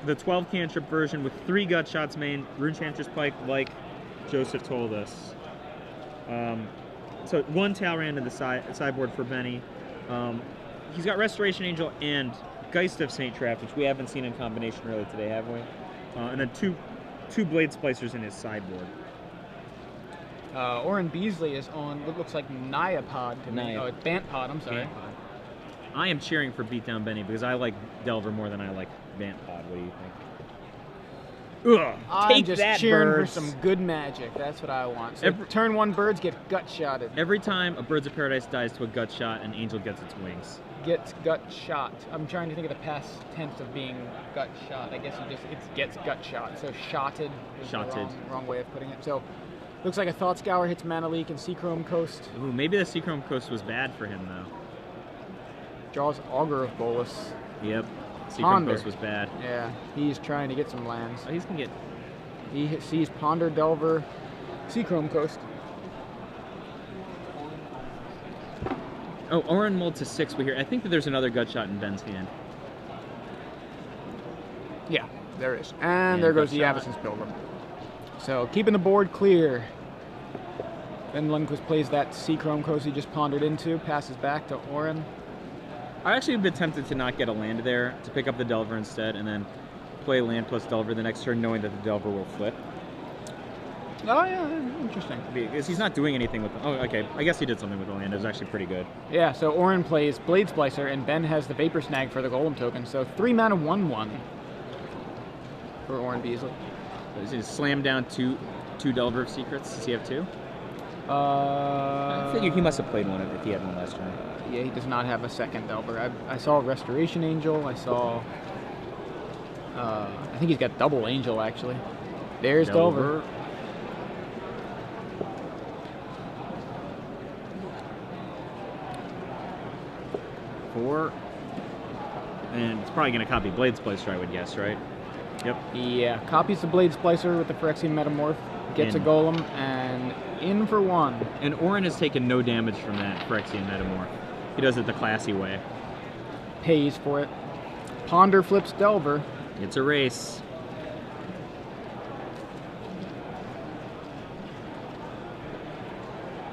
the 12 cantrip version with 3 gut shots main, Runechanter's Pike, like Joseph told us. So 1 Talrand in the sideboard for Benny. He's got Restoration Angel and Geist of Saint Traft, which we haven't seen in combination really today, have we? And then two Blade Splicers in his sideboard. Orrin Beasley is on what looks like Nyapod to me. Oh, Bantpod, I'm sorry. Bantpod. I am cheering for Beatdown Benny because I like Delver more than I like Bantpod. What do you think? Ugh, I'm just cheering birds. for some good magic. That's what I want. So turn 1 birds get gut shotted. Every time a Birds of Paradise dies to a gut shot, an angel gets its wings. Gets gut shot. I'm trying to think of the past tense of being gut shot. I guess it gets gut shot. So shotted is the wrong way of putting it. So looks like a Thought Scour hits Mana Leak and Seachrome Coast. Ooh, maybe the Seachrome Coast was bad for him though. Draws Augur of Bolus. Yep. Seachrome Coast was bad. Yeah, he's trying to get some lands. Oh, he's gonna get. He sees Ponder, Delver, Seachrome Coast. Oh, Orrin mulled to 6 we hear. I think that there's another gut shot in Ben's hand. Yeah, there is. And there goes the Avacyn's Pilgrim. So keeping the board clear. Then Lundquist plays that Seachrome Coast he just pondered into, passes back to Orrin. I actually have been tempted to not get a land there, to pick up the Delver instead, and then play land plus Delver the next turn, knowing that the Delver will flip. Oh, yeah, interesting. Because he's not doing anything with the... Oh, okay. I guess he did something with the land. It was actually pretty good. Yeah, so Orrin plays Blade Splicer, and Ben has the Vapor Snag for the Golem token. So 3 mana, 1/1 for Orrin Beasley. So he's going to slam down two Delver of Secrets. Does he have 2? I figure he must have played one if he had one last turn. Yeah, he does not have a second Delver. I saw Restoration Angel. I saw... I think he's got double Angel, actually. There's Delver. 4. And it's probably going to copy Blade Splicer, I would guess, right? Yep. Yeah, copies the Blade Splicer with the Phyrexian Metamorph, gets a Golem, and in for 1. And Orrin has taken no damage from that Phyrexian Metamorph. He does it the classy way. Pays for it. Ponder flips Delver. It's a race.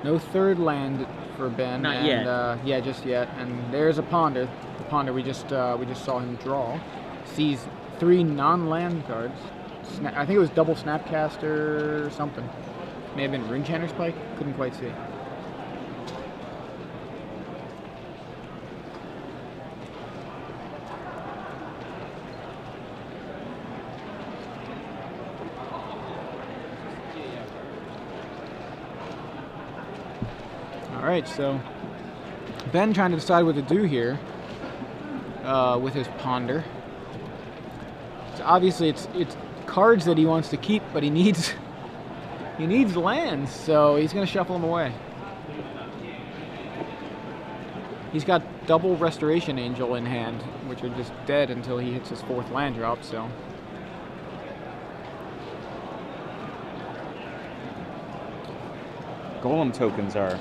No third land for Ben. Not yet. Yeah, just yet. And there's a Ponder. The Ponder we just saw him draw. Sees 3 non-land cards. I think it was double Snapcaster or something. May have been Runechanter's Pike. Couldn't quite see. All right, so Ben trying to decide what to do here with his Ponder. So obviously, it's cards that he wants to keep, but he needs lands, so he's going to shuffle them away. He's got double Restoration Angel in hand, which are just dead until he hits his 4th land drop. So. Golem tokens are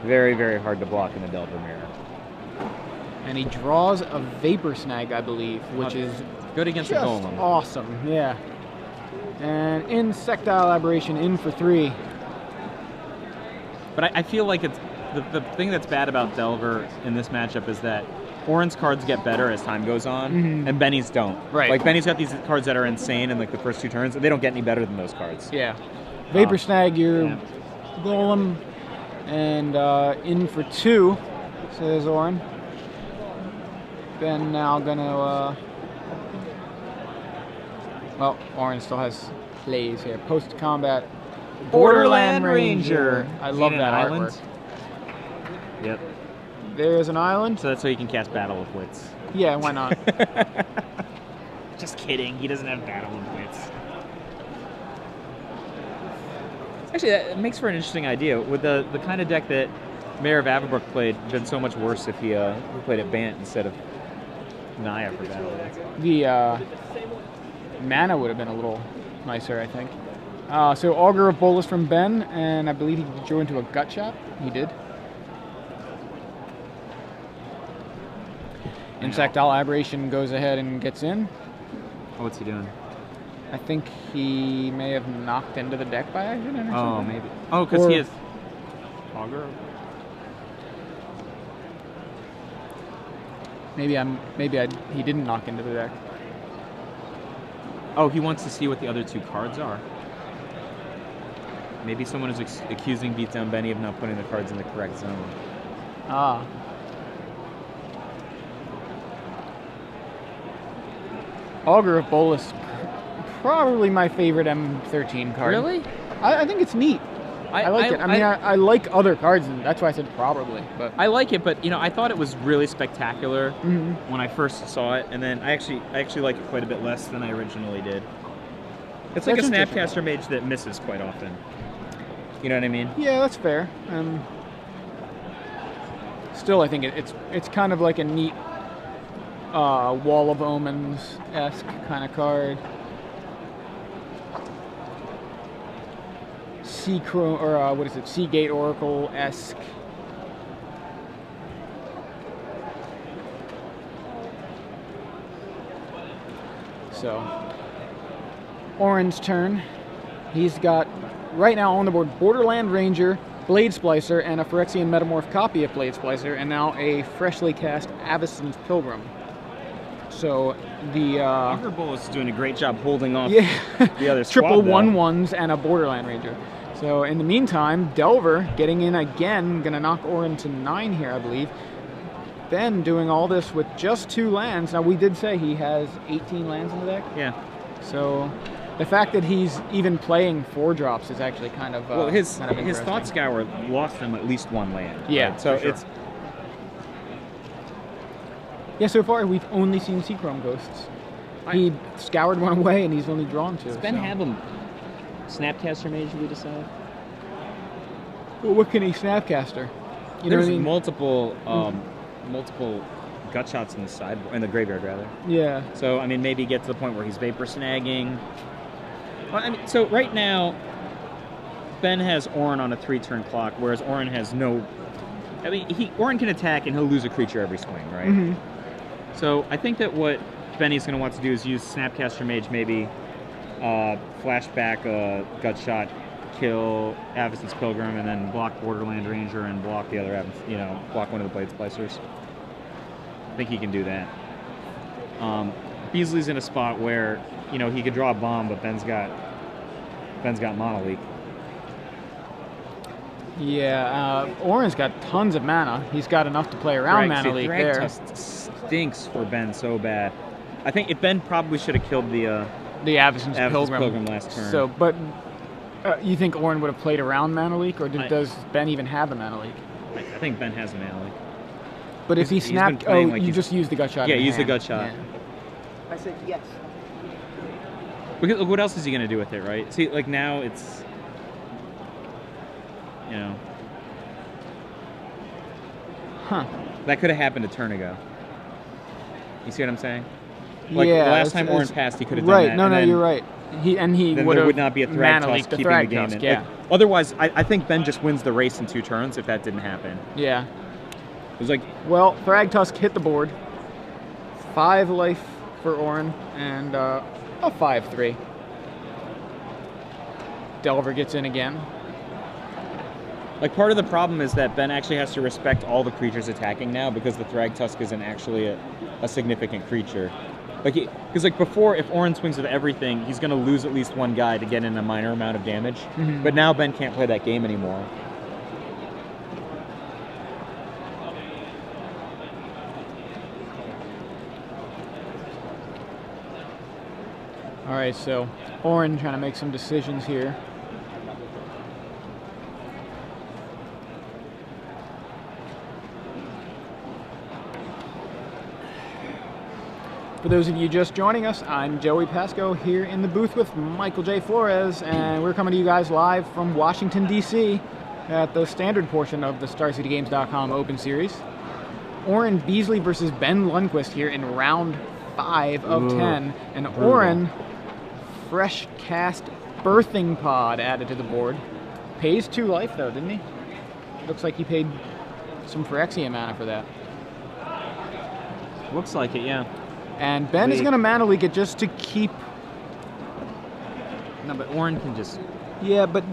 very, very hard to block in the Delver Mirror. And he draws a Vapor Snag, I believe, which is good against a Golem. Awesome, yeah. And Insectile Aberration in for 3. But I feel like it's the thing that's bad about Delver in this matchup is that Orrin's cards get better as time goes on, and Benny's don't. Right. Like Benny's got these cards that are insane in like the first 2 turns, and they don't get any better than those cards. Yeah. Vapor Snag your Golem, and in for 2, says Orrin. Ben now gonna well, Orrin still has plays here. Post-combat Borderland Ranger. I love that artwork. Yep. There's an island. So that's how you can cast Battle of Wits. Yeah, why not? Just kidding. He doesn't have Battle of Wits. Actually, that makes for an interesting idea. With the kind of deck that Mayor of Avabrook played, been so much worse if he played at Bant instead of Naya for Battle of Wits. The mana would have been a little nicer, I think. So Augur of Bolus from Ben, and I believe he drew into a gut shot. He did. Insectile Aberration goes ahead and gets in. Oh, what's he doing? I think he may have knocked into the deck by accident or Oh, something. maybe. Oh, because he is. Augur? He didn't knock into the deck. Oh, he wants to see what the other 2 cards are. Maybe someone is accusing Beatdown Benny of not putting the cards in the correct zone. Ah. Augur of Bolus, probably my favorite M13 card. Really? I think it's neat. I like it. I like other cards, and that's why I said probably. But I like it, but I thought it was really spectacular when I first saw it, and then I actually like it quite a bit less than I originally did. It's like a Snapcaster Mage that misses quite often. You know what I mean? Yeah, that's fair. Still, I think it's kind of like a neat Wall of Omens-esque kind of card. Seagate Oracle-esque. So, Orrin's turn. He's got, right now on the board, Borderland Ranger, Blade Splicer, and a Phyrexian Metamorph copy of Blade Splicer, and now a freshly cast Avacyn's Pilgrim. So the Augur Bolus is doing a great job holding off the other squad. Triple 1/1s and a Borderland Ranger. So in the meantime, Delver getting in again, gonna knock Orrin to 9 here, I believe. Ben doing all this with just 2 lands. Now we did say he has 18 lands in the deck. Yeah. So the fact that he's even playing 4 drops is actually kind of well, his interesting. Thought Scour lost him at least 1 land. Yeah, right? So for sure. it's. Yeah, so far we've only seen Seachrome Ghosts. He scoured 1 away and he's only drawn 2. Does Ben have him Snapcaster Mage, we decide? Well, what can he Snapcaster? You know There's what I mean? multiple gut shots in the sideboard, in the graveyard rather. Yeah. So I mean, maybe get to the point where he's vapor snagging. Well, I mean, so right now, Ben has Orrin on a 3-turn clock, whereas Orrin has no. I mean, Orrin can attack and he'll lose a creature every swing, right? Mm-hmm. So I think that what Benny's going to want to do is use Snapcaster Mage, maybe flashback a gut shot, kill Avacyn's Pilgrim, and then block Borderland Ranger and block the other, block one of the Blade Splicers. I think he can do that. Beasley's in a spot where he could draw a bomb, but Ben's got Mana Leak. Yeah, Orrin's got tons of mana. He's got enough to play around Mana Leak there. Thragtusk stinks for Ben so bad. I think Ben probably should have killed the Avacyn's Pilgrim last turn. So, but you think Orrin would have played around Mana Leak, or does Ben even have a Mana Leak? I think Ben has a Mana Leak. But if he snapped, you just use the gut shot. Yeah, use the gut shot. Yeah. I said yes. Because what else is he gonna do with it, right? See, like now it's, Huh. That could have happened a turn ago. You see what I'm saying? Like yeah, the last time Orrin passed, he could have done that. Right, no, you're right. He then there would not be a Thragtusk keeping the game in. Yeah. Like, otherwise, I think Ben just wins the race in 2 turns if that didn't happen. Yeah. It was like, well, Thragtusk hit the board. 5 life for Orrin and a 5/3. Delver gets in again. like part of the problem is that Ben actually has to respect all the creatures attacking now because the Thragtusk isn't actually a significant creature. Like, because like before, if Orrin swings with everything, he's going to lose at least 1 guy to get in a minor amount of damage. Mm-hmm. But now Ben can't play that game anymore. All right, so Orrin trying to make some decisions here. For those of you just joining us, I'm Joey Pasco here in the booth with Michael J. Flores, and we're coming to you guys live from Washington, D.C. at the standard portion of the StarCityGames.com Open Series. Orrin Beasley versus Ben Lundquist here in round 5 of 10, and Orrin, fresh cast Birthing Pod added to the board. Pays 2 life though, didn't he? Looks like he paid some Phyrexian mana for that. Looks like it, yeah. And Ben is Wait. going to Mana Leak it just to keep... No, but Orrin can just... Yeah, but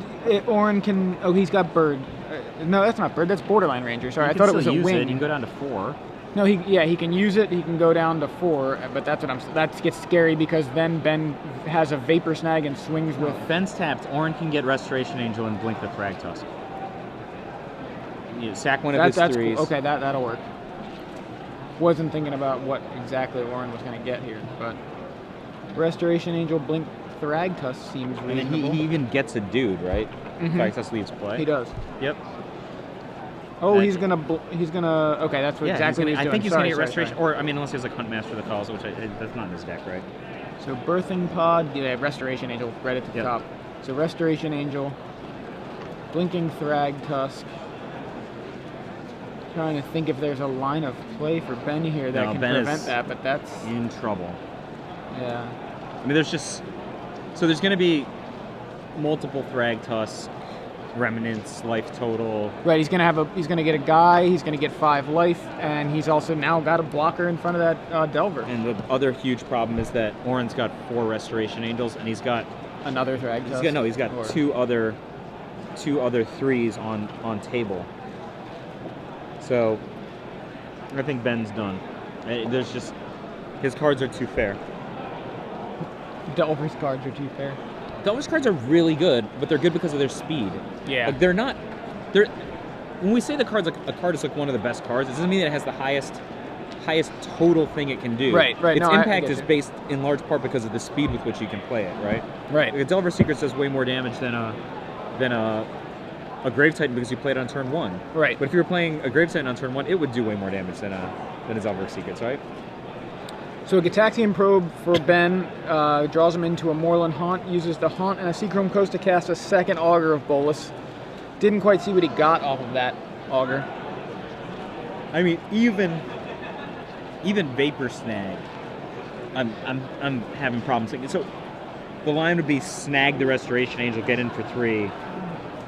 Orrin can... Oh, he's got Bird. No, that's not Bird. That's Borderline Ranger. Sorry, I thought it was a use wing. It. You can go down to 4. No, he can use it. He can go down to 4, but that gets scary because then Ben has a Vapor Snag and swings with... Ben's tapped. Orrin can get Restoration Angel and blink the Thrag Tusk. You sack one of his that's 3s. cool. Okay, that'll work. Wasn't thinking about what exactly Orrin was going to get here, but Restoration Angel, blink Thrag Tusk seems And reasonable. then he even gets a dude, right? Mhm. Thrag Tusk leaves play. He does. Yep. Oh, That- he's gonna. Okay, that's what Yeah, exactly he's what gonna, he's doing. I think he's Sorry, going to get sorry, Restoration, sorry. or I mean, unless he has like Hunt Master the Calls, which that's not in his deck, right? So Birthing Pod, yeah, Restoration Angel, right at the Yep. top. So Restoration Angel, Blinking Thrag Tusk. Trying to think if there's a line of play for Ben here that No, can Ben prevent is- that, but that's In trouble. yeah. I mean, there's going to be multiple Thrag Tusk, Remnants, life total. Right, he's gonna get a guy, he's gonna get 5 life, and he's also now got a blocker in front of that Delver. And the other huge problem is that Orrin's got 4 Restoration Angels, and he's got Another Thrag Tusk. he's got Or- two other 3s on table. So I think Ben's done. There's just his cards are too fair. Delver's cards are too fair. Delver's cards are really good, but they're good because of their speed. Yeah. Like they're not. When we say the card's like a card is like one of the best cards, it doesn't mean that it has the highest total thing it can do. Right. Its No, I impact get is you. based in large part because of the speed with which you can play it. Right. Right. Like a Delver Secrets does way more damage than a Grave Titan because you played on turn 1. Right. But if you were playing a Grave Titan on turn 1, it would do way more damage than a Delver Secrets, right? So a Gitaxian Probe for Ben draws him into a Moorland Haunt, uses the Haunt and a Seachrome Coast to cast a second Augur of Bolus. Didn't quite see what he got off of that Augur. I mean, even Vapor Snag, I'm having problems thinking. So the line would be snag the Restoration Angel, get in for 3,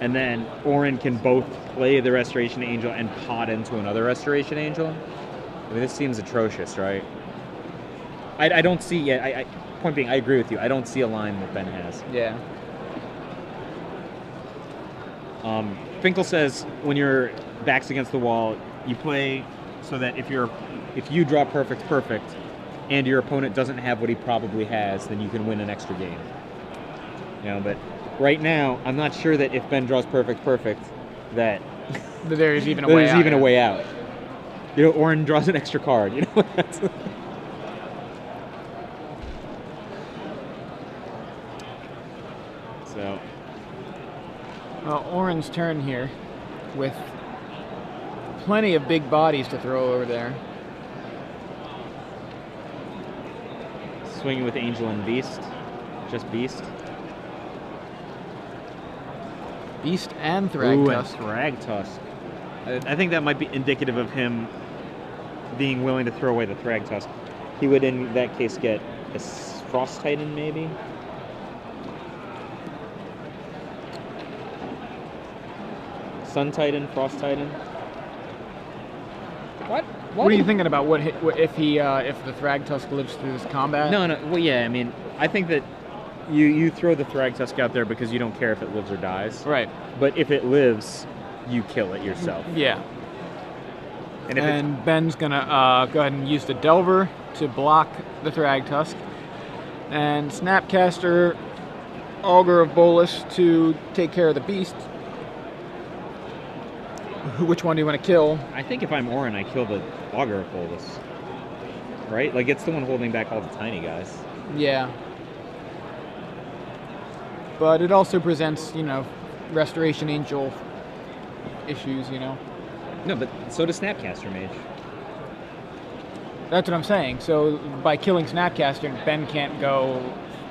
and then Orrin can both play the Restoration Angel and pot into another Restoration Angel. I mean, this seems atrocious, right? I don't see yet. Point being, I agree with you. I don't see a line that Ben has. Yeah. Finkel says when your back's against the wall, you play so that if you draw perfect, and your opponent doesn't have what he probably has, then you can win an extra game. You know, but right now, I'm not sure that if Ben draws perfect, that There's even a there's way out. even a way out. You know, Orrin draws an extra card. You know, that's, so. Well, Orrin's turn here with plenty of big bodies to throw over there. Swinging with Angel and Beast. Just Beast. Beast and Thrag Ooh, Tusk. and Thrag Tusk. I think that might be indicative of him being willing to throw away the Thrag Tusk. He would, in that case, get a Frost Titan, maybe? Sun Titan, Frost Titan. What are you thinking about? What if the Thrag Tusk lives through this combat? No. Well, yeah. I mean, I think that you throw the Thrag Tusk out there because you don't care if it lives or dies. Right. But if it lives, you kill it yourself. Yeah. And if And Ben's gonna go ahead and use the Delver to block the Thrag Tusk, and Snapcaster Augur of Bolus to take care of the Beast. Which one do you want to kill? I think if I'm Orrin, I kill the Augur of Bolus. Right? Like, it's the one holding back all the tiny guys. Yeah. But it also presents, Restoration Angel issues, No, but so does Snapcaster Mage. That's what I'm saying. So by killing Snapcaster, Ben can't go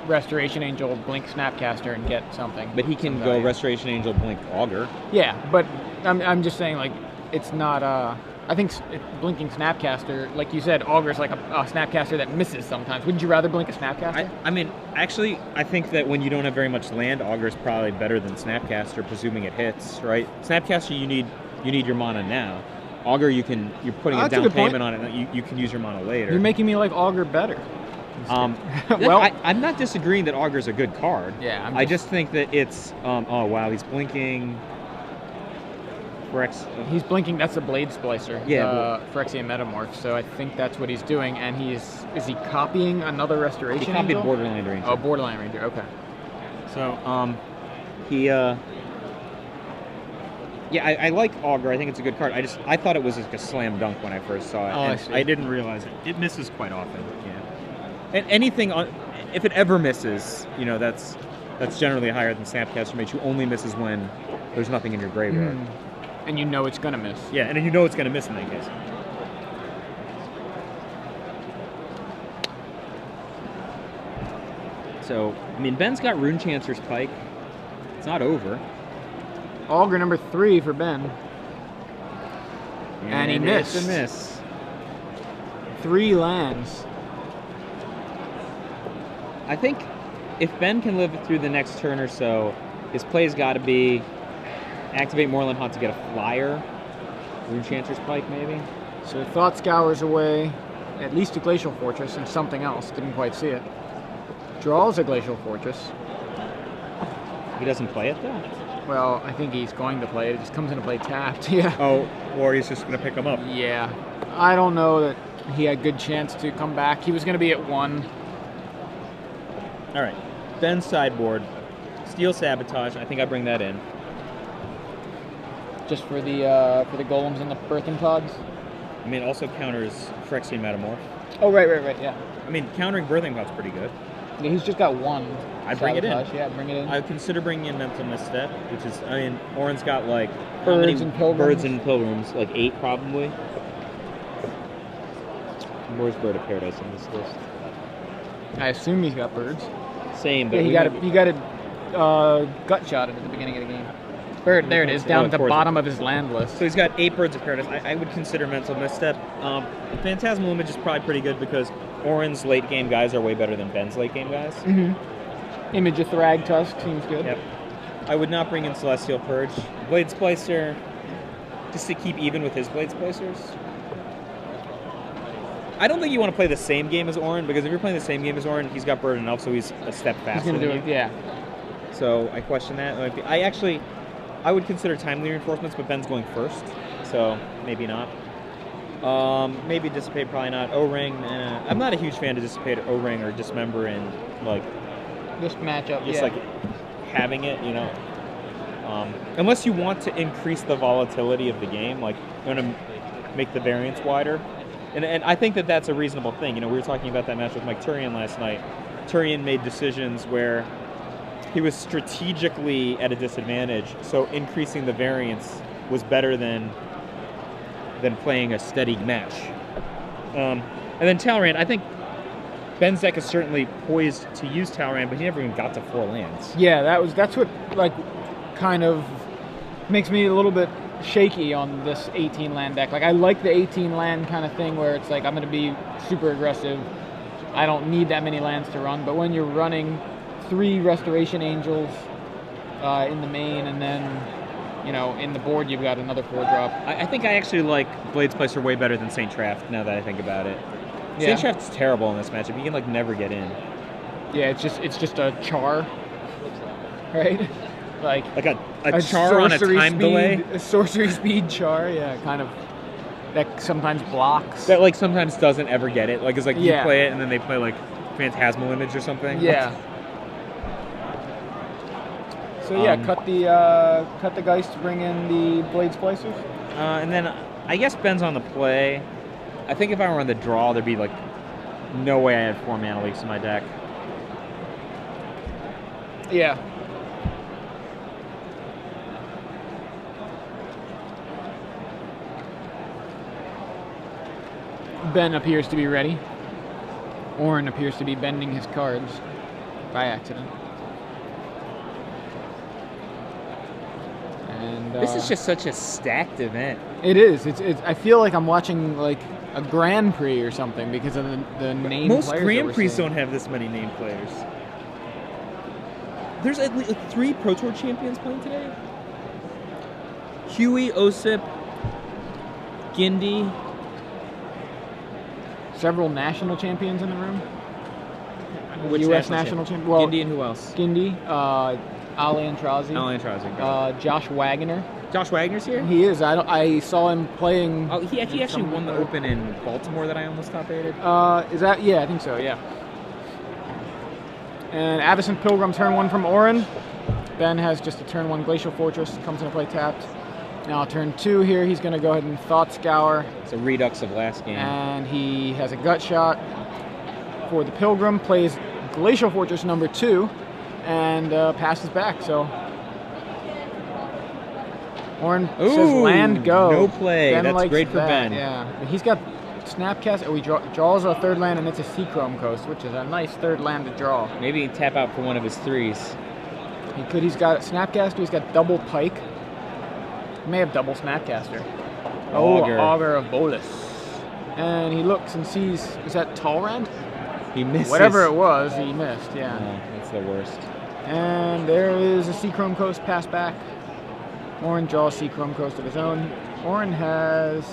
Restoration Angel, blink Snapcaster, and get something. But he can some go value. Restoration Angel, blink Augur. Yeah, but I'm just saying, like, it's not. I think blinking Snapcaster, like you said, Augur's like a Snapcaster that misses sometimes. Wouldn't you rather blink a Snapcaster? I mean, actually, I think that when you don't have very much land, Augur's probably better than Snapcaster, presuming it hits, right? Snapcaster, you need your mana now. Augur, you're putting a That's a down good point. payment on it. And you can use your mono later. You're making me like Augur better. Well, I'm not disagreeing that Augur's a good card. Yeah, I just think that it's. Oh wow, he's blinking. He's blinking. That's a Blade Splicer. Yeah. Phyrexian Metamorph. So I think that's what he's doing. And is he copying another Restoration? He copied Angel? Borderland Ranger. Oh, Borderland Ranger. Okay. So he. Yeah, I like Augur. I think it's a good card. I thought it was like a slam dunk when I first saw it. Oh, I see. I didn't realize it misses quite often. Yeah. And anything if it ever misses, that's generally higher than Snapcaster Mage, who only misses when there's nothing in your graveyard. And you know it's gonna miss. Yeah, and you know it's gonna miss in that case. So, Ben's got Runechancer's Pike. It's not over. Augur number 3 for Ben. And he missed. It's a miss. 3 lands. I think if Ben can live through the next turn or so, his play's got to be activate Moorland Hunt to get a flyer. Runechancer's Pike, maybe. So Thought Scour's away. At least a Glacial Fortress and something else. Didn't quite see it. Draws a Glacial Fortress. He doesn't play it, though? Well, I think he's going to play it. It just comes into play tapped. Yeah. Oh, or he's just going to pick him up. Yeah. I don't know that he had good chance to come back. He was going to be at 1. All right. Ben's sideboard. Steel Sabotage. I think I bring that in. Just for the golems and the birthing pods? Also counters Phyrexian Metamorph. Oh, right, yeah. Countering birthing pod's pretty good. Yeah, he's just got 1. I'd bring it in. Yeah, bring it in. I would consider bringing in Mental Misstep, which is, Orrin's got like Birds and Pilgrims. Birds and Pilgrims, like 8 probably. Where's Bird of Paradise on this list? I assume he's got birds. Same, but Yeah, he got a gut shot at the beginning of the game. Bird, there it is, down at the bottom of his land list. So he's got 8 Birds of Paradise. I would consider Mental Misstep. Phantasmal Image is probably pretty good because Orrin's late game guys are way better than Ben's late game guys. Image of Thrag Tusk seems good. Yep. I would not bring in Celestial Purge. Blade Splicer, just to keep even with his Blade Splicers. I don't think you want to play the same game as Orrin, because if you're playing the same game as Orrin, he's got Bird and Elf, so he's a step faster. He's going to do it, yeah. So I question that. I would consider Timely Reinforcements, but Ben's going first, so maybe not. Maybe Dissipate, probably not. O-Ring, I'm not a huge fan of Dissipate, O-Ring, or Dismember in, this matchup, just having it, unless you want to increase the volatility of the game, you want to make the variance wider. And I think that that's a reasonable thing. We were talking about that match with Mike Turian last night. Turian made decisions where he was strategically at a disadvantage, so increasing the variance was better than playing a steady match. And then Talrand, I think Ben's deck is certainly poised to use Talrand, but he never even got to 4 lands. Yeah, that's what kind of makes me a little bit shaky on this 18 land deck. I like the 18 land kind of thing where it's I'm going to be super aggressive. I don't need that many lands to run, but when you're running 3 Restoration Angels in the main, and then in the board you've got another 4-drop. I think I actually like Blade Splicer way better than Saint Traft now that I think about it. Yeah. Saint Traft's terrible in this matchup. You can never get in. Yeah, it's just a char, right? A char on a time delay. A sorcery speed char, yeah, kind of. That sometimes blocks. That sometimes doesn't ever get it. You play it and then they play Phantasmal Image or something. Yeah. So cut the Geist to bring in the Blade Splicers. And then I guess Ben's on the play. I think if I were on the draw, there'd be no way I had 4 mana leaks in my deck. Yeah. Ben appears to be ready. Orrin appears to be bending his cards by accident. And this is just such a stacked event. It is. It's. I feel like I'm watching a Grand Prix or something because of the name. Most Grand Prix don't have this many name players. There's at least 3 Pro Tour champions playing today. Huey, Osip, Gindy. Several national champions in the room. Which U.S. national champion. Well, Gindy and who else? Gindy, Ali Antrazi, Josh Wagner. Josh Wagner's here? He is. I saw him playing. Oh, he actually won the Open in Baltimore that I almost top rated. Is that? Yeah, I think so. Yeah. And Addison Pilgrim, turn 1 from Orrin. Ben has just a turn 1 Glacial Fortress, comes into play tapped. Now turn 2 here, he's going to go ahead and Thought Scour. It's a redux of last game. And he has a gut shot for the Pilgrim, plays Glacial Fortress number 2, and passes back. So Orrin says land go. No play. Ben That's great for that. Ben. Yeah, he's got Snapcast. Oh, he draws a 3rd land, and it's a Seachrome Coast, which is a nice 3rd land to draw. Maybe tap out for one of his 3s. He could. He's got Snapcaster. He's got double Pike. He may have double Snapcaster. Augur of Bolus. And he looks and sees. Is that Talrand? He missed. Whatever it was, he missed. Yeah. Oh, that's the worst. And there is a Seachrome Coast pass back. Orrin draws Seachrome Coast of his own. Orrin has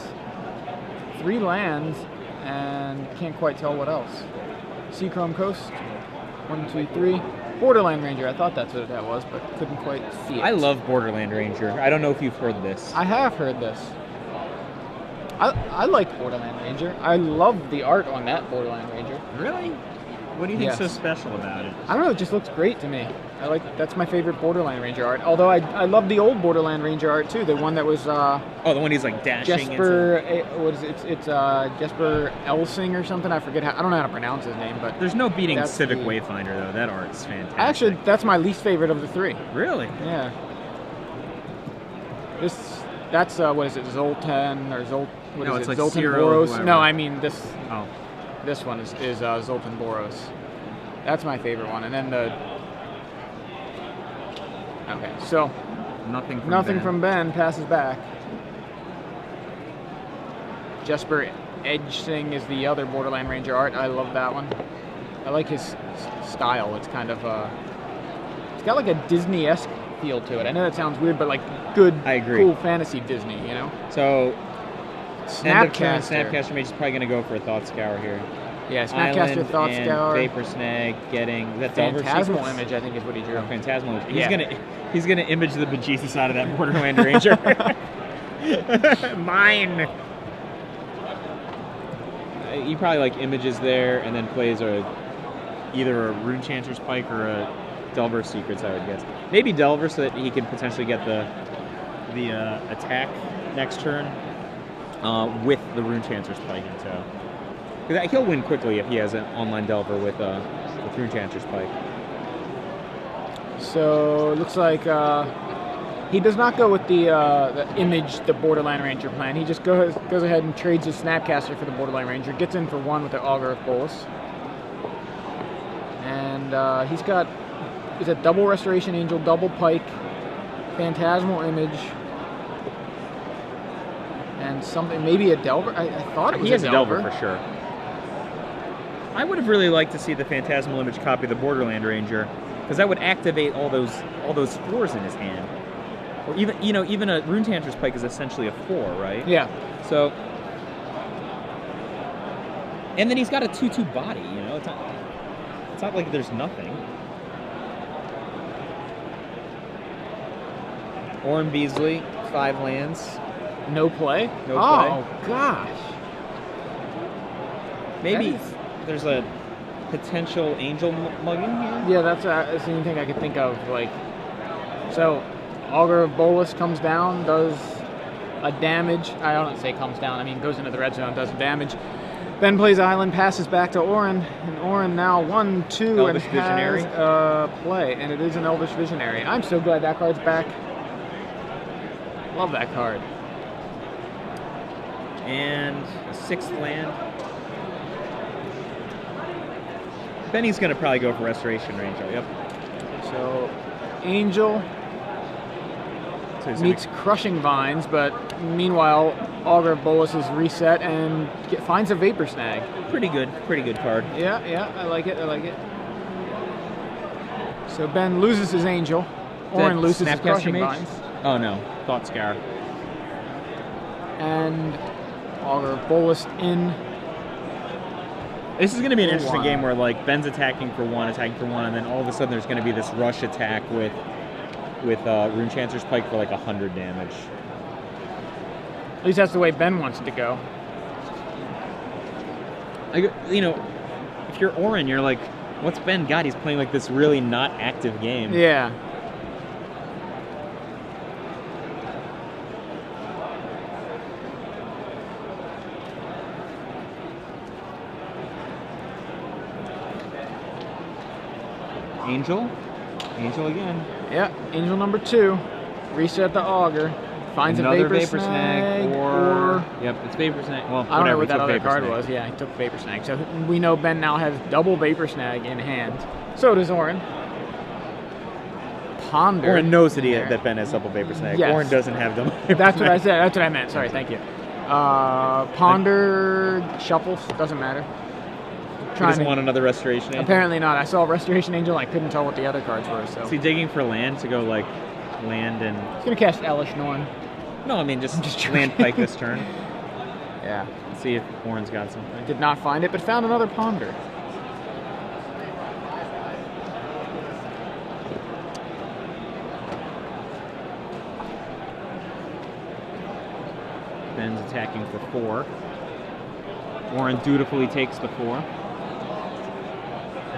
3 lands and can't quite tell what else. Seachrome Coast, 1, 2, 3. Borderland Ranger, I thought that's what that was, but couldn't quite see it. I love Borderland Ranger. I don't know if you've heard this. I have heard this. I like Borderland Ranger. I love the art on that Borderland Ranger. Really? What do you think so special about it? I don't know, it just looks great to me. That's my favorite Borderland Ranger art. Although I love the old Borderland Ranger art too, the one that was oh, the one he's like dashing Jesper, what is it? It's Jesper Elsing or something. I forget I don't know how to pronounce his name, but there's no beating Civic Wayfinder though. That art's fantastic. Actually, that's my least favorite of the 3. Really? Yeah. That's what is it? Zoltan or Zoltan? No, it's like Zoltan Cyril, Boros. whoever. No, I mean this. Oh. This one is Zoltan Boros. That's my favorite one. And then the... Okay, so... Nothing from Ben passes back. Jesper Edgesing is the other Borderland Ranger art. I love that one. I like his style. It's kind of... it's got like a Disney-esque feel to it. I know that sounds weird, but like good, cool fantasy Disney, you know? So... Snapcaster. Snapcaster Mage is probably going to go for a Thought Scour here. Yeah, Snapcaster, Thought Scour. Vapor Snag, getting that Phantasmal Image, I think is what he drew. Oh, Phantasmal Image. He's gonna image the bejesus out of that Borderland Ranger. Mine. He probably like images there and then plays either a Rune Chanter's Pike or a Delver Secrets, I would guess. Maybe Delver so that he can potentially get the attack next turn with the Rune Chanter's Pike in tow. He'll win quickly if he has an online Delver with Rune Chanter's Pike. So it looks like he does not go with the Borderland Ranger plan. He just goes ahead and trades his Snapcaster for the Borderland Ranger, gets in for 1 with the Augur of Bolus. And he's got a double Restoration Angel, double Pike, Phantasmal Image, and something, maybe a Delver. I thought it was he has a Delver for sure. I would have really liked to see the Phantasmal Image copy of the Borderland Ranger, because that would activate all those 4s in his hand. Or even a Rune Chanter's Pike is essentially a 4, right? Yeah. So, and then he's got a 2/2 body. It's not like there's nothing. Orrin Beasley, 5 lands. No play? No play. Oh, gosh. Maybe there's a potential angel mugging here? Yeah, that's the only thing I could think of. So, Augur of Bolus comes down, does a damage. I don't say comes down, I mean goes into the red zone, does damage. Then plays Island, passes back to Orrin, and Orrin now 1/2 Elvish and Visionary. has play, and it is an Elvish Visionary. I'm so glad that card's back. Love that card. And a 6th land. Benny's going to probably go for Restoration Ranger. Yep. So, Angel meets Crushing Vines, but meanwhile, Augur of Bolus is reset and finds a Vapor Snag. Pretty good card. Yeah, I like it. So Ben loses his Angel. Orrin loses his Crushing Vines. Oh no, Thought Scour. And Augur Bolus in. This is going to be an For interesting one. game where like Ben's attacking for one, and then all of a sudden there's going to be this rush attack with Runechancer's Pike for like 100 damage. At least that's the way Ben wants it to go. You know, if you're Orrin, you're like, what's Ben got? He's playing like this really not active game. Yeah. Angel again. Yeah, Angel number 2. Reset the Augur. Finds Another a Vapor Snag or yep, it's Vapor Snag. Well, I don't know what that other Vapor card Snag. was. Yeah, he took Vapor Snag. So we know Ben now has double Vapor Snag in hand. So does Orrin. Ponder. Orrin knows that Ben has double Vapor Snag. Yes. Orrin doesn't have double Vapor That's Snag. what I said. That's what I meant. Sorry, thank you. Ponder shuffles. Doesn't matter. He doesn't want another Restoration Angel. Apparently not. I saw Restoration Angel. I couldn't tell what the other cards were. So Is he digging for land to go like land and? he's gonna cast Elish Norn. No, I mean just Just land Pike this turn. Yeah. See if Orrin's got something. Did not find it, but found another Ponder. Ben's attacking for 4. Orrin dutifully takes the 4.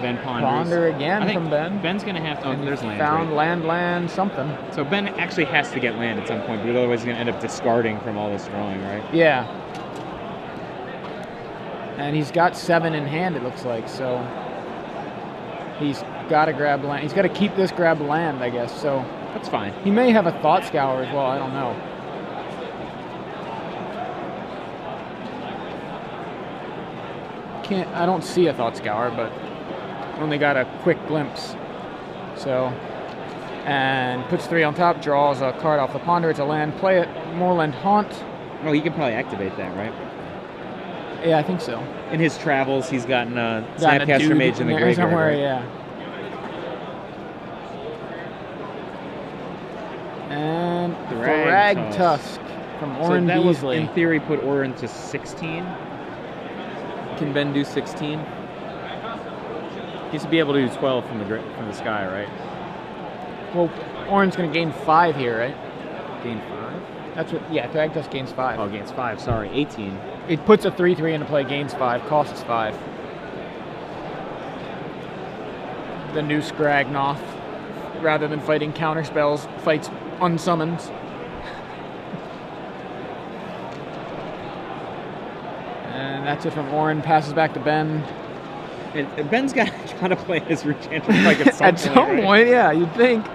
Ben ponders. Ponder again I think from Ben. Ben's gonna have to. Oh, there's land. Found right? land, something. So Ben actually has to get land at some point, but otherwise he's gonna end up discarding from all this drawing, right? Yeah. And he's got 7 in hand, it looks like, so he's got to grab land. He's got to keep this grab land, I guess, so That's fine. he may have a Thought Scour as well, I don't know. I don't see a Thought Scour, but only got a quick glimpse. So, and puts 3 on top, draws a card off the Ponder. It's a land. Play it. Moorland Haunt. Oh, he can probably activate that, right? Yeah, I think so. In his travels, he's gotten a Got a Snapcaster dude Mage in the there graveyard. somewhere, Right? yeah. And Thrag Thrag Tusk. Tusk from So Orrin that Beasley. would, in theory, put Orrin to 16. Can Ben do 16? He should be able to do 12 from the sky, right? Well, Orrin's going to gain 5 here, right? Gain 5? That's what. Yeah, Thrag Tusk gains 5. Oh, gains 5. Sorry, 18. It puts a 3/3 into play, gains 5, costs 5. The new Scragnoth, rather than fighting counter spells, fights unsummons. And that's it from Orrin. Passes back to Ben. And Ben's got to play his Runechanger Pike at some At point. some right? point, yeah, you'd think.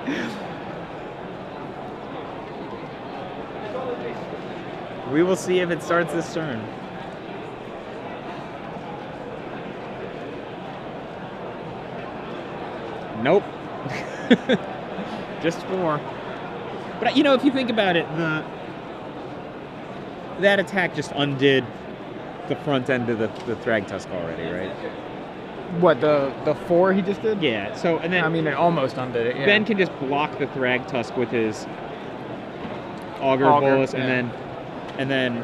We will see if it starts this turn. Nope. Just 4. But you know, if you think about it, that attack just undid the front end of the Thrag Tusk already, right? What, the 4 he just did? Yeah. So and then I mean, it almost undid it. Yeah. Ben can just block the Thrag Tusk with his Augur Bolus, yeah. and then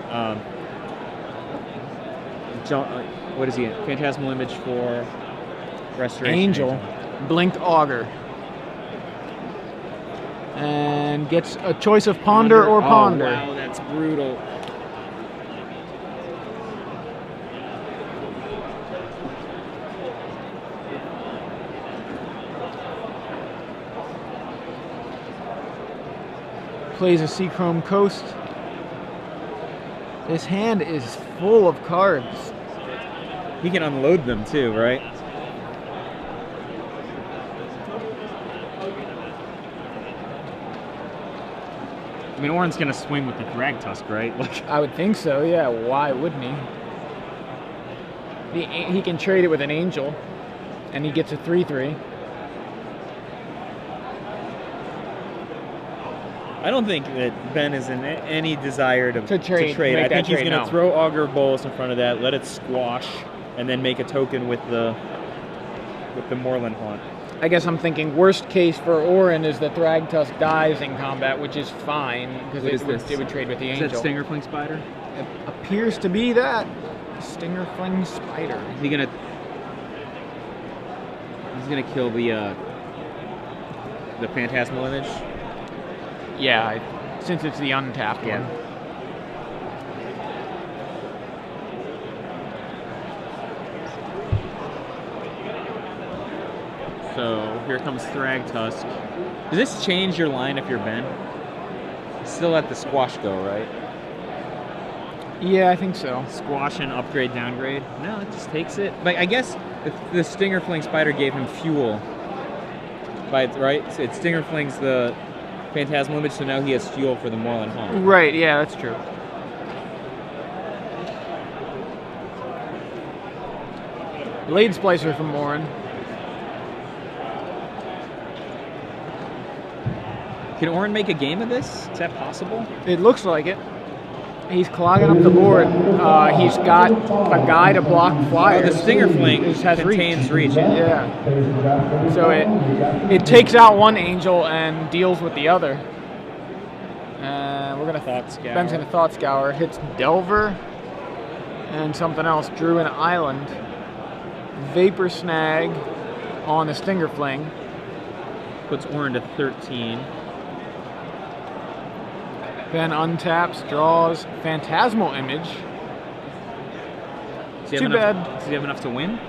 what is he? Phantasmal Image for Restoration Angel, blinked Augur, and gets a choice of Ponder or Ponder. Oh, wow, that's brutal. Plays a Seachrome Coast. This hand is full of cards. He can unload them too, right? I mean, Orrin's gonna swing with the Thrag Tusk, right? Like, I would think so, yeah. Why wouldn't he? He can trade it with an Angel, and he gets a 3/3. I don't think that Ben is in any desire to trade. I think he's trade, gonna no. throw Augur Bolus in front of that, let it squash, and then make a token with the Moorland Haunt. I guess I'm thinking worst case for Orrin is that Thrag Tusk dies in combat, which is fine because What is it this? would trade with the Is Angel. that Stingerfling Spider? It appears to be that. Stinger Fling Spider. Is he gonna? He's gonna kill the Phantasmal image. Yeah, since it's the untapped one. So here comes Thragtusk. Does this change your line if you're Ben? Still let the squash go, right? Yeah, I think so. Squash and upgrade, downgrade. No, it just takes it. But I guess the Stinger Fling Spider gave him fuel. Right? So it Stinger Flings the Phantasmal image, so now he has fuel for the Moreland Haunt. Right, yeah, that's true. Blade Splicer from Orrin. Can Orrin make a game of this? Is that possible? It looks like it. He's clogging up the board. He's got a guy to block flyers. Oh, the Stinger Fling has contains reach. Yeah. So it takes out one angel and deals with the other. We're gonna Thought Scour. Ben's gonna Thought Scour. Hits Delver and something else. Druid Island. Vapor Snag on the Stinger Fling. Puts Orrin to 13. Ben untaps, draws Phantasmal Image. Too bad. Does he have enough to win?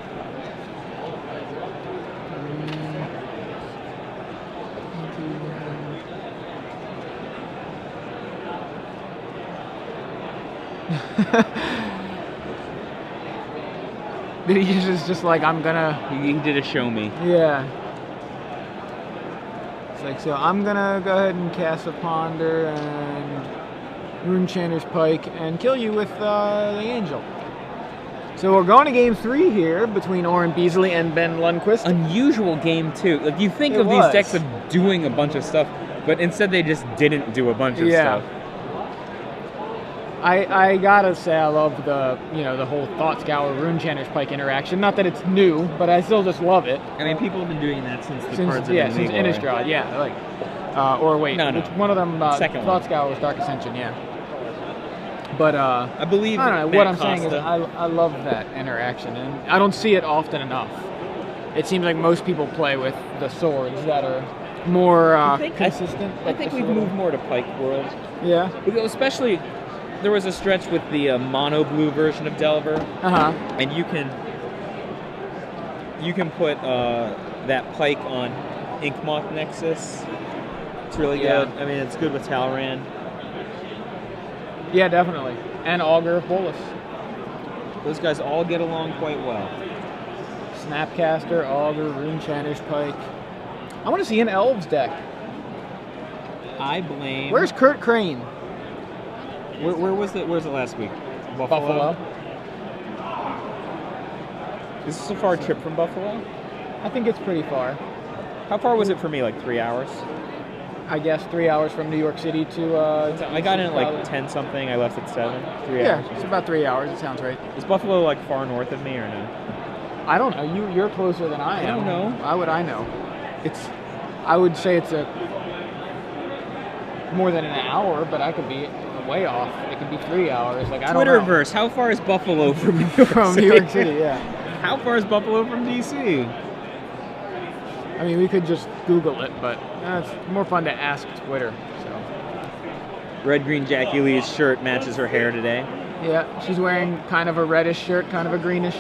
Did he just like, I'm gonna... He did a show me. Yeah. It's like, so I'm gonna go ahead and cast a Ponder and Runechanter's Pike and kill you with the Angel. So we're going to game 3 here between Orrin Beasley and Ben Lundquist. Unusual game too. Like you think of these decks of doing a bunch of stuff, but instead they just didn't do a bunch of stuff. I gotta say I love the the whole Thought Scour Runechanter's Pike interaction. Not that it's new, but I still just love it. I mean, people have been doing that since the cards have been since legal, Innistrad, right? yeah. Like, or wait, No. one of them. Second Thought one. Scour was Dark Ascension, yeah. But I believe. I don't know. Matt What I'm saying is, Costa- I love that interaction, and I don't see it often enough. It seems like most people play with the swords that are more consistent. I think we've moved more to Pike World. Yeah. Especially, there was a stretch with the mono blue version of Delver, and you can put that Pike on Inkmoth Nexus. It's really good. I mean, it's good with Talran. Yeah, definitely. And Augur of Bolus. Those guys all get along quite well. Snapcaster, Augur, Runechanter's Pike. I want to see an Elves deck. I blame. Where's Kurt Crane? Where was it? Where was it last week? Buffalo. Is this a far trip from Buffalo? I think it's pretty far. How far was it for me? Like 3 hours? I guess 3 hours from New York City to... I got in at like 10 something. I left at 7. 3 hours. Yeah, it's about 3 hours. It sounds right. Is Buffalo like far north of me or no? I don't know. You're closer than I am. I don't know. How would I know? I would say it's more than an hour, but I could be way off. It could be 3 hours. Like I don't know. Twitterverse. How far is Buffalo from New York From City? New York City, yeah. How far is Buffalo from DC? I mean, we could just Google it, but it's more fun to ask Twitter. So. Red Green Jackie Lee's shirt matches her hair today. Yeah, she's wearing kind of a reddish shirt, kind of a greenish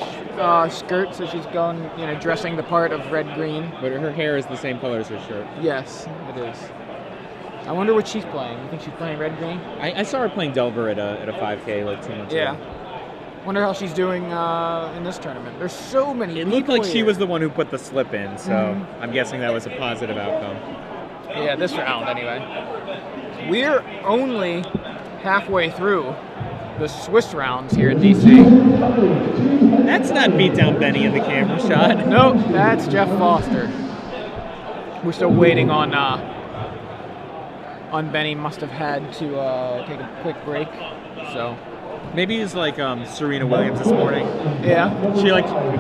skirt, so she's going, dressing the part of red-green. But her hair is the same color as her shirt. Yes, it is. I wonder what she's playing. You think she's playing red-green? I saw her playing Delver at a 5K like 2 months ago. Yeah. Wonder how she's doing in this tournament. There's so many It people looked like she here. was the one who put the slip in, so I'm guessing that was a positive outcome. Yeah, this round anyway. We're only halfway through the Swiss rounds here in DC. That's not Beatdown Benny in the camera shot. Nope, that's Jeff Foster. We're still waiting on Benny. Must have had to take a quick break, so. Maybe he's like Serena Williams this morning. Yeah. She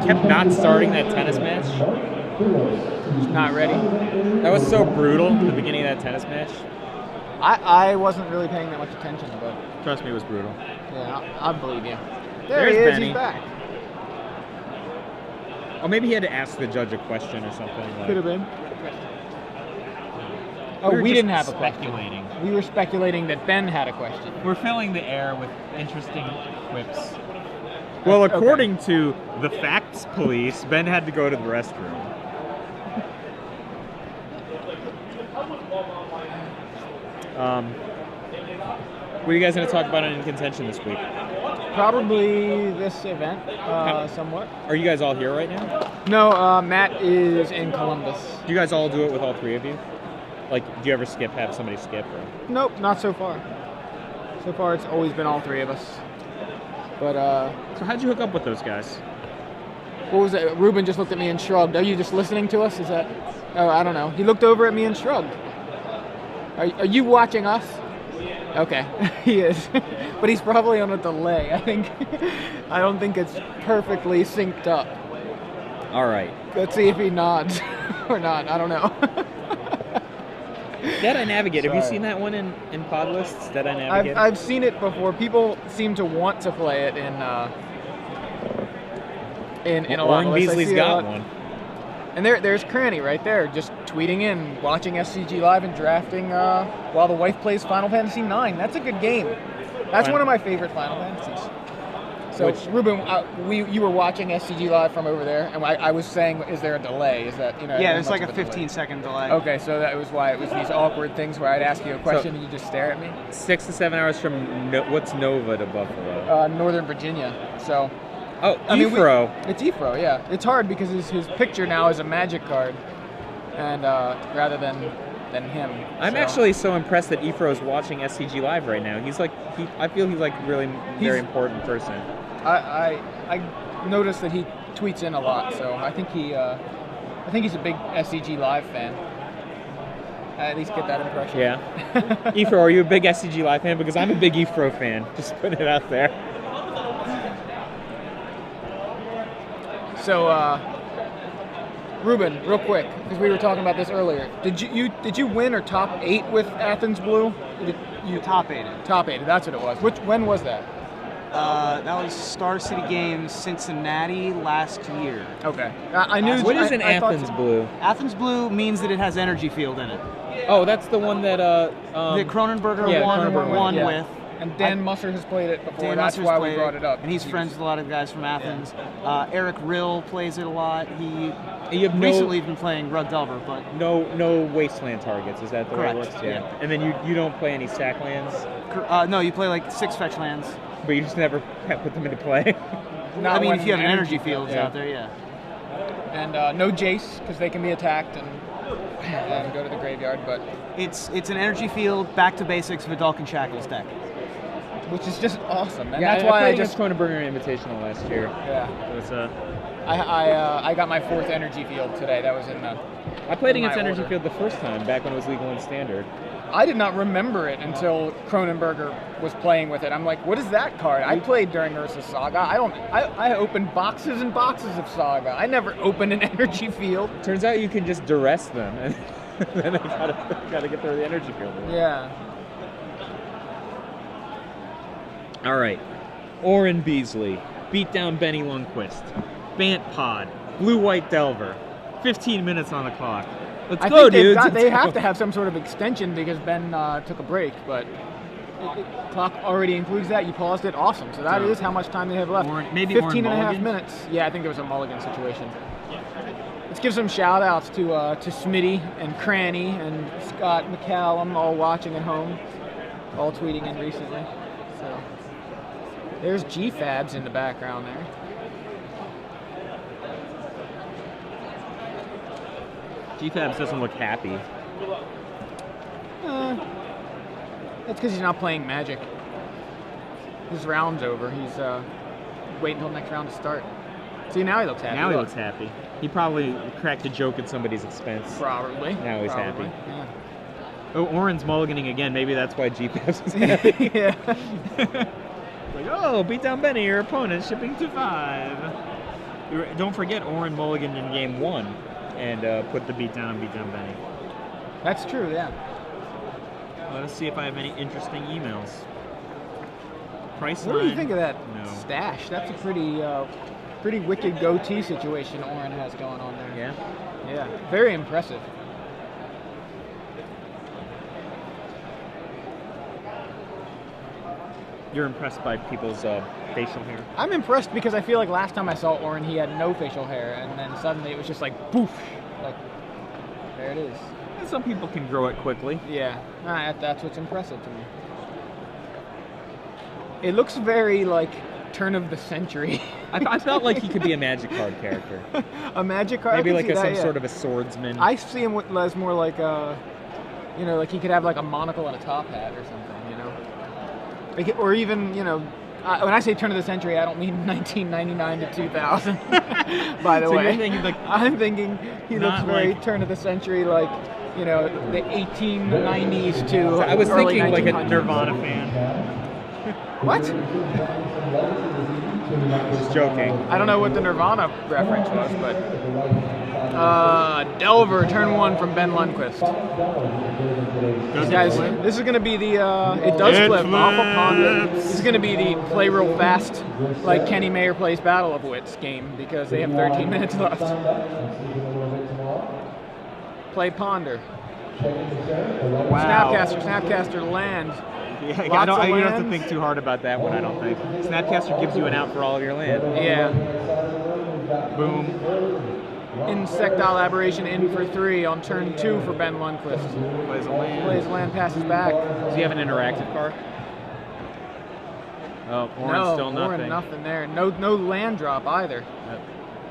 kept not starting that tennis match. She's not ready. That was so brutal at the beginning of that tennis match. I wasn't really paying that much attention, but Trust me, it was brutal. yeah, I believe you. There's he is. Benny. He's back. Oh, maybe he had to ask the judge a question or something. Like, Could have been. were Oh, we just didn't have a question. speculating. We were speculating that Ben had a question. We're filling the air with interesting quips. Well, Okay. according to the facts police, Ben had to go to the restroom. What are you guys going to talk about in contention this week? Probably this event, somewhat. Are you guys all here right now? No, Matt is in Columbus. Do you guys all do it with all three of you? Like, do you ever have somebody skip? Or? Nope, not so far. So far, it's always been all three of us. But, So how'd you hook up with those guys? what was it? Ruben just looked at me and shrugged. Are you just listening to us? Is that... Oh, I don't know. He looked over at me and shrugged. Are you watching us? Okay, he is. But he's probably on a delay. I don't think it's perfectly synced up. All right. Let's see if he nods or not. I don't know. Dead-Eye Navigate. Have you Sorry. seen that one in pod lists? Dead-Eye Navigate? I've seen it before. People seem to want to play it in a lot Orrin of lists. I Beasley's see a got lot. one. And there's Cranny right there, just tweeting in, watching SCG Live and drafting while the wife plays Final Fantasy IX. That's a good game. That's one of my favorite Final Fantasies. So, Ruben, you were watching SCG Live from over there, and I was saying, is there a delay? Is that, Yeah, there's much like of a delay? 15-second delay. Okay, so that was why it was these awkward things where I'd ask you a question and you just stare at me. 6 to 7 hours from what's Nova to Buffalo? Northern Virginia. So, Oh, I mean, Efro. it's Efro, yeah. It's hard because his picture now is a magic card, and rather than him. I'm So, actually so impressed that Efro is watching SCG Live right now. He's like, I feel he's like really very important person. I noticed that he tweets in a lot, so I think he's a big SCG Live fan. I at least get that impression. Yeah. Efro, are you a big SCG Live fan? Because I'm a big Efro fan. Just putting it out there. So, Ruben, real quick, because we were talking about this earlier. Did you win or top 8 with Athens Blue? You top 8. Top 8. That's what it was. When was that? That was Star City Games Cincinnati last year. Okay. I knew. What is an I thought Athens so. Blue? Athens Blue means that it has energy field in it. Oh, that's the one that that Cronenberger won Yeah. with. And Dan Musser has played it before. Dan That's Musser's why we played brought it up. And he's friends with a lot of the guys from Athens. Eric Rill plays it a lot. He You have recently been playing Rug Delver, but no wasteland targets. Is that the way it Correct, works? yeah. And then you don't play any stack lands, no, you play like 6 fetch lands. but you just never put them into play. Not I mean, when if you have an energy field. fields yeah. out there, yeah. And no Jace, because they can be attacked and go to the graveyard, but It's an energy field, back to basics, Vidalcan Shackles deck. which is just awesome. And Yeah, that's why I played just against Cronenberger Invitational last year. yeah. It was I got my 4th energy field today. That was in the. I played in my against Energy order. Field the first time back when it was legal in Standard. I did not remember it until Cronenberger was playing with it. I'm like, what is that card? I played during Ursa's Saga. I opened boxes and boxes of Saga. I never opened an energy field. Turns out you can just duress them, and then they gotta get through the energy field. Yeah. All right, Orrin Beasley beat down Benny Lundquist. Bant Pod, Blue White Delver, 15 minutes on the clock. Let's I go, think dudes. they have to have some sort of extension because Ben took a break, but clock already includes that. You paused it. Awesome. So that is how much time they have left. Maybe 15 and a half Orrin mulligan? minutes. Yeah, I think there was a mulligan situation. Let's give some shout outs to Smitty and Cranny and Scott McCallum, all watching at home, all tweeting in recently. So there's GFabs in the background there. GFabs doesn't look happy. That's because he's not playing Magic. His round's over. He's waiting until next round to start. See, now he looks happy. Now he Look. looks happy. He probably cracked a joke at somebody's expense. Probably. Now he's Probably. happy. Yeah. Oh, Orrin's mulliganing again. Maybe that's why GFabs is happy. Yeah. Like, oh, beat down Benny, your opponent, shipping to 5. Don't forget, Orrin mulliganed in game 1 and put the beat down Benny. That's true, yeah. Let us see if I have any interesting emails. Price What do you think of that No. stash? That's a pretty wicked goatee situation Orrin has going on there. Yeah. Yeah, very impressive. You're impressed by people's facial hair? I'm impressed because I feel like last time I saw Orrin, he had no facial hair, and then suddenly it was just like poof, like there it is. And some people can grow it quickly. Yeah, that's what's impressive to me. It looks very like turn of the century. I felt like he could be a Magic card character. A Magic card? Maybe I like can see that, some yeah. sort of a swordsman. I see him as more like you know, like he could have like a monocle and a top hat or something, you know, like, or even, you know, when I say turn of the century, I don't mean 1999 to 2000. By the So way, you're thinking like I'm thinking he looks not very like- turn of the century, like, you know, the 1890s to So I was early thinking like a 1900s. Nirvana fan. What? Just joking. I don't know what the Nirvana reference was, but Delver, turn 1 from Ben Lundquist. Does it Guys, flip? this is going to be the, it does It flip off a ponder. flips. This is going to be the play real fast, like Kenny Mayer plays Battle of Wits game, because they have 13 minutes left. Play ponder. Wow. Snapcaster lands. Yeah, Lots I don't, of you don't have to lands. think too hard about that one, I don't think. Snapcaster gives you an out for all of your land. Yeah. Boom. Insectile Aberration in for 3 on turn 2 for Ben Lundquist. Plays a land. Plays land, passes back. Does he have an interactive card? Oh, Orrin still nothing. Orrin nothing there. No land drop either.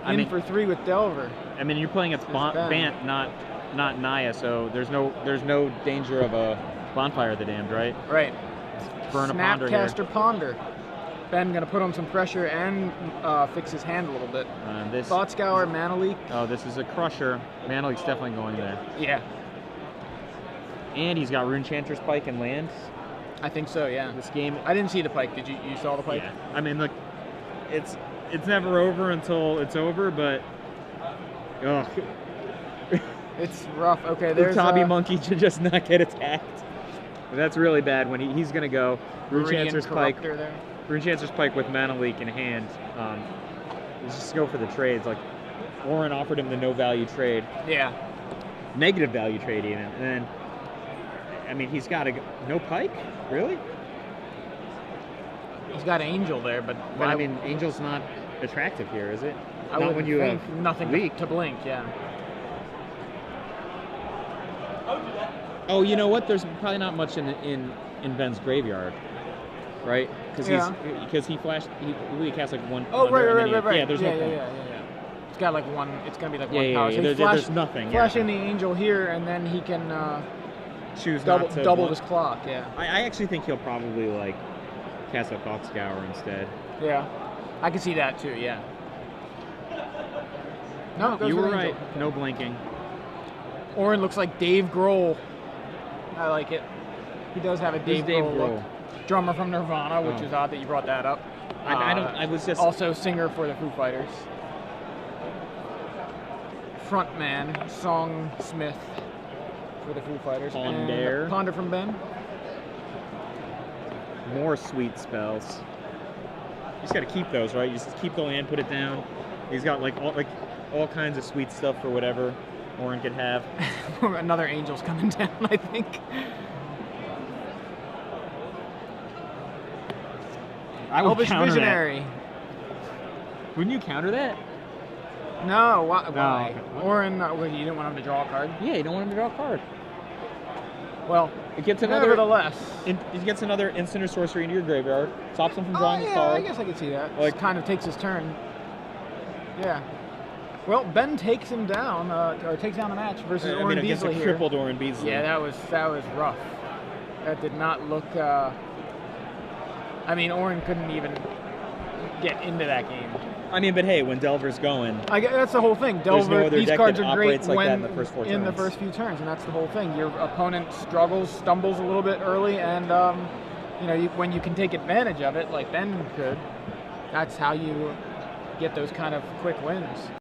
I In mean, for 3 with Delver. I mean, you're playing against Bant, not Naya, so there's no danger of a Bonfire of the Damned, right? Right. Burn a Ponder here. Snapcaster Ponder. Ben gonna put on some pressure and fix his hand a little bit. This. Thought Scour, Mana Leak. Oh, this is a Crusher. Mana Leak's definitely going there. Yeah, And he's got Rune Chanter's Pike and land. I think so. Yeah. This game. I didn't see the pike. Did you? You saw the pike? Yeah. I mean, look, it's never over until it's over, but. Ugh. It's rough. Okay, The there's Tabby Monkey should just not get attacked. But that's really bad when he's going to go Rune Viridian Chancer's Pike. Corruptor there. Rune Chancer's Pike with Mana Leak in hand. Just go for the trades. Like, Orrin offered him the no value trade, Yeah. negative value trade even. And then, I mean, he's got no Pike? Really? He's got Angel there, but But I mean, Angel's not attractive here, is it? I Not wouldn't when you think have nothing Leak. to blink. Yeah. Oh, you know what? There's probably not much in Ben's graveyard, right? Because he flashed. He cast like one. Oh, under, and then right. Yeah, there's no point. Yeah. It's got like one. It's gonna be like Yeah, one yeah, power. yeah, So he there's nothing. Flash Yeah. in the Angel here, and then he can Choose double not to double block. his clock. Yeah. I actually think he'll probably like cast a Thought Scour instead. Yeah. I can see that too. Yeah. No, it goes You with were Angel. right. No blinking. Orrin looks like Dave Grohl. I like it. He does have a Who's Dave, Grohl look. Drummer from Nirvana, which Oh. is odd that you brought that up. I don't. I was just. Also singer for the Foo Fighters. Frontman, songsmith for the Foo Fighters. Ponder. And Ponder from Ben. More sweet spells. You just got to keep those, right? You just keep the land, put it down. He's got like all kinds of sweet stuff for whatever Orrin could have. Another Angel's coming down, I think. I would Elvish counter Visionary. that. Wouldn't you counter that? No, why? okay. Orrin, you didn't want him to draw a card? Yeah, you don't want him to draw a card. Well, It gets another. nevertheless. He gets another instant or sorcery into your graveyard. Stops him from drawing a I card. guess I could see that. Like- Like, kind of takes his turn. Yeah. Well, Ben takes him down, or takes down the match versus I Orrin mean, against Beasley a here. crippled Orrin Beasley. Yeah, that was rough. That did not look. I mean, Orrin couldn't even get into that game. I mean, but hey, when Delver's going, I guess that's the whole thing. There's no Delver, other these deck cards that are great operates like that when in the first 4 in the turns. first few turns, and that's the whole thing. Your opponent struggles, stumbles a little bit early, and when you can take advantage of it, like Ben could, that's how you get those kind of quick wins.